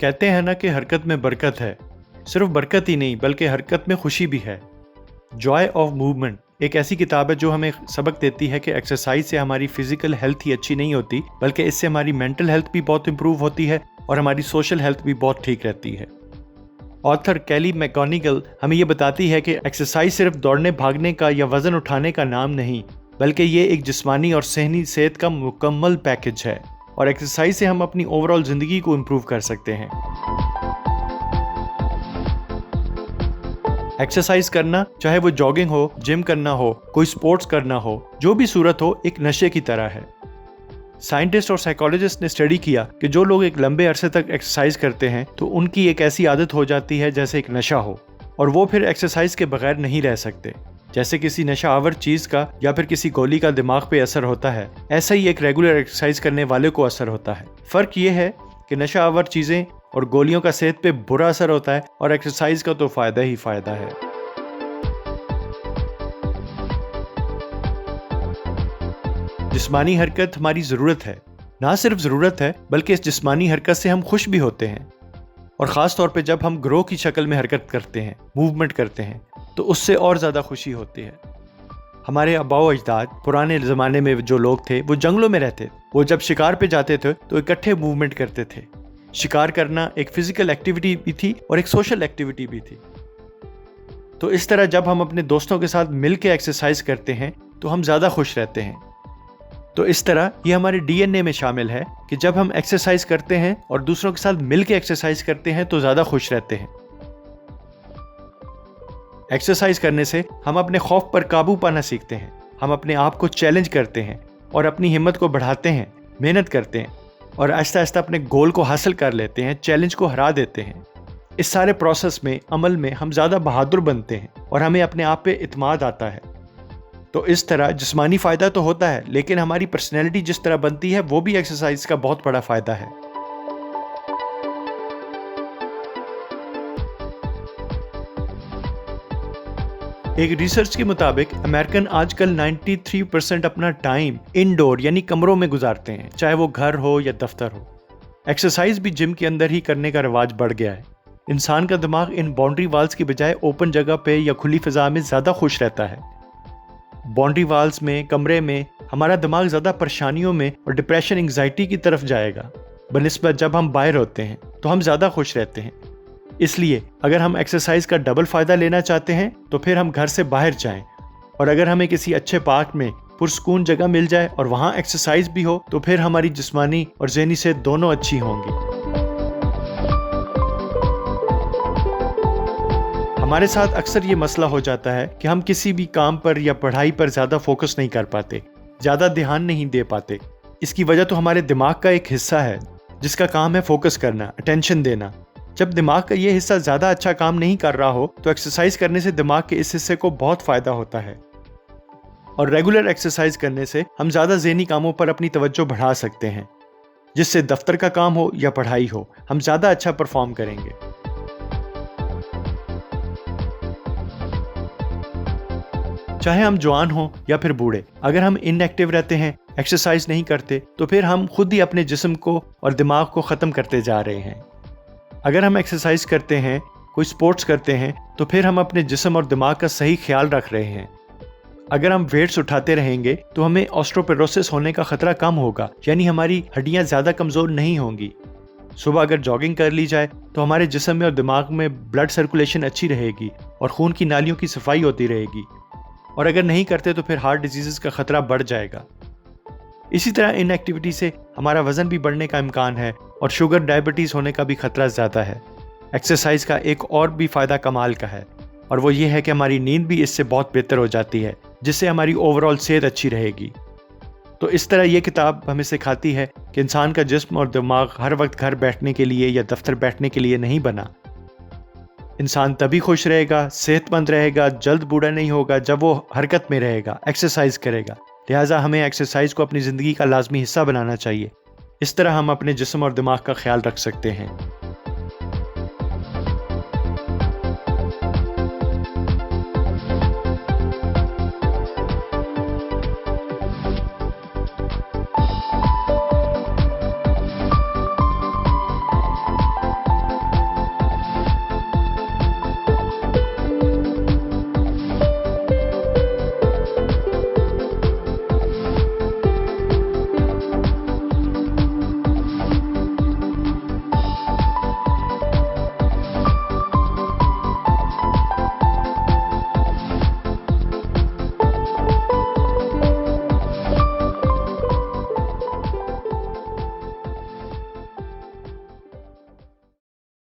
कहते हैं ना कि हरकत में बरकत है। सिर्फ बरकत ही नहीं बल्कि हरकत में खुशी भी है। जॉय ऑफ मूवमेंट एक ऐसी किताब है जो हमें सबक देती है कि एक्सरसाइज से हमारी फिजिकल हेल्थ ही अच्छी नहीं होती बल्कि इससे हमारी मेंटल हेल्थ भी बहुत इंप्रूव होती है और हमारी सोशल हेल्थ भी बहुत ठीक रहती है। ऑथर कैली मैकगोनिगल हमें ये बताती है कि एक्सरसाइज सिर्फ दौड़ने भागने का या वजन उठाने का नाम नहीं बल्कि ये एक जिस्मानी और सहनी सेहत का मुकम्मल पैकेज है और एक्सरसाइज से हम अपनी ओवरऑल जिंदगी को इम्प्रूव कर सकते हैं। एक्सरसाइज करना, चाहे वो जॉगिंग हो, जिम करना हो, कोई स्पोर्ट्स करना हो, जो भी सूरत हो, एक नशे की तरह है। साइंटिस्ट और साइकोलॉजिस्ट ने स्टडी किया कि जो लोग एक लंबे अरसे तक एक्सरसाइज करते हैं तो उनकी एक ऐसी आदत हो जाती है जैसे एक नशा हो और वो फिर एक्सरसाइज के बगैर नहीं रह सकते। जैसे किसी नशा आवर चीज का या फिर किसी गोली का दिमाग पे असर होता है, ऐसा ही एक रेगुलर एक्सरसाइज करने वाले को असर होता है। फर्क ये है कि नशा आवर चीजें और गोलियों का सेहत पे बुरा असर होता है और एक्सरसाइज का तो फायदा ही फायदा है। जिस्मानी हरकत हमारी जरूरत है। ना सिर्फ जरूरत है बल्कि इस जिस्मानी हरकत से हम खुश भी होते हैं और खास तौर पे जब हम ग्रो की शक्ल में हरकत करते हैं, मूवमेंट करते हैं, तो उससे और ज्यादा खुशी होती है। हमारे आबाओ अजदाद पुराने जमाने में जो लोग थे वो जंगलों में रहते, वो जब शिकार पे जाते थे तो इकट्ठे मूवमेंट करते थे। शिकार करना एक फिजिकल एक्टिविटी भी थी और एक सोशल एक्टिविटी भी थी। तो इस तरह जब हम अपने दोस्तों के साथ मिलकर एक्सरसाइज करते हैं तो हम ज्यादा खुश रहते हैं। तो इस तरह ये हमारे डीएनए में शामिल है कि जब हम एक्सरसाइज करते हैं और दूसरों के साथ मिलकर एक्सरसाइज करते हैं तो ज्यादा खुश रहते हैं। एक्सरसाइज करने से हम अपने खौफ पर काबू पाना सीखते हैं, हम अपने आप को चैलेंज करते हैं और अपनी हिम्मत को बढ़ाते हैं, मेहनत करते हैं और आहिस्ता आहिस्ता अपने गोल को हासिल कर लेते हैं, चैलेंज को हरा देते हैं। इस सारे प्रोसेस में, अमल में हम ज़्यादा बहादुर बनते हैं और हमें अपने आप पे इत्मीनान आता है। तो इस तरह जिस्मानी फ़ायदा तो होता है लेकिन हमारी पर्सनैलिटी जिस तरह बनती है वो भी एक्सरसाइज का बहुत बड़ा फ़ायदा है। एक रिसर्च के मुताबिक अमेरिकन आजकल 93% अपना टाइम इंडोर यानी कमरों में गुजारते हैं, चाहे वो घर हो या दफ्तर हो। एक्सरसाइज भी जिम के अंदर ही करने का रिवाज बढ़ गया है। इंसान का दिमाग इन बाउंड्री वाल्स की बजाय ओपन जगह पे या खुली फिजा में ज़्यादा खुश रहता है। बाउंड्री वाल्स में, कमरे में हमारा दिमाग ज़्यादा परेशानियों में और डिप्रेशन, एंग्जाइटी की तरफ जाएगा बनिस्बत जब हम बाहर होते हैं तो हम ज़्यादा खुश रहते हैं। इसलिए अगर हम एक्सरसाइज का डबल फ़ायदा लेना चाहते हैं तो फिर हम घर से बाहर जाएं और अगर हमें किसी अच्छे पार्क में पुरसकून जगह मिल जाए और वहाँ एक्सरसाइज भी हो तो फिर हमारी जिस्मानी और ज़हनी सेहत दोनों अच्छी होंगी। हमारे साथ अक्सर ये मसला हो जाता है कि हम किसी भी काम पर या पढ़ाई पर ज़्यादा फोकस नहीं कर पाते, ज़्यादा ध्यान नहीं दे पाते। इसकी वजह तो हमारे दिमाग का एक हिस्सा है जिसका काम है फोकस करना, अटेंशन देना। जब दिमाग का ये हिस्सा ज़्यादा अच्छा काम नहीं कर रहा हो तो एक्सरसाइज करने से दिमाग के इस हिस्से को बहुत फ़ायदा होता है और रेगुलर एक्सरसाइज करने से हम ज़्यादा ज़हनी कामों पर अपनी तवज्जो बढ़ा सकते हैं, जिससे दफ्तर का काम हो या पढ़ाई हो, हम ज़्यादा अच्छा परफॉर्म करेंगे। चाहे हम जवान हों या फिर बूढ़े, अगर हम इनएक्टिव रहते हैं, एक्सरसाइज नहीं करते, तो फिर हम खुद ही अपने जिस्म को और दिमाग को ख़त्म करते जा रहे हैं। अगर हम एक्सरसाइज करते हैं, कोई स्पोर्ट्स करते हैं, तो फिर हम अपने जिस्म और दिमाग का सही ख्याल रख रहे हैं। अगर हम वेट्स उठाते रहेंगे तो हमें ऑस्टियोपोरोसिस होने का खतरा कम होगा, यानी हमारी हड्डियां ज़्यादा कमज़ोर नहीं होंगी। सुबह अगर जॉगिंग कर ली जाए तो हमारे जिस्म में और दिमाग में ब्लड सर्कुलेशन अच्छी रहेगी और खून की नालियों की सफाई होती रहेगी और अगर नहीं करते तो फिर हार्ट डिजीज़ का खतरा बढ़ जाएगा। इसी तरह इन एक्टिविटी से हमारा वज़न भी बढ़ने का इम्कान है और शुगर, डायबिटीज़ होने का भी खतरा ज़्यादा है। एक्सरसाइज का एक और भी फ़ायदा कमाल का है और वो ये है कि हमारी नींद भी इससे बहुत बेहतर हो जाती है, जिससे हमारी ओवरऑल सेहत अच्छी रहेगी। तो इस तरह ये किताब हमें सिखाती है कि इंसान का जिस्म और दिमाग हर वक्त घर बैठने के लिए या दफ्तर बैठने के लिए नहीं बना। इंसान तभी खुश रहेगा, सेहतमंद रहेगा, जल्द बूढ़ा नहीं होगा जब वो हरकत में रहेगा, एक्सरसाइज करेगा। लिहाजा हमें एक्सरसाइज को अपनी ज़िंदगी का लाजमी हिस्सा बनाना चाहिए। इस तरह हम अपने जिस्म और दिमाग का ख्याल रख सकते हैं।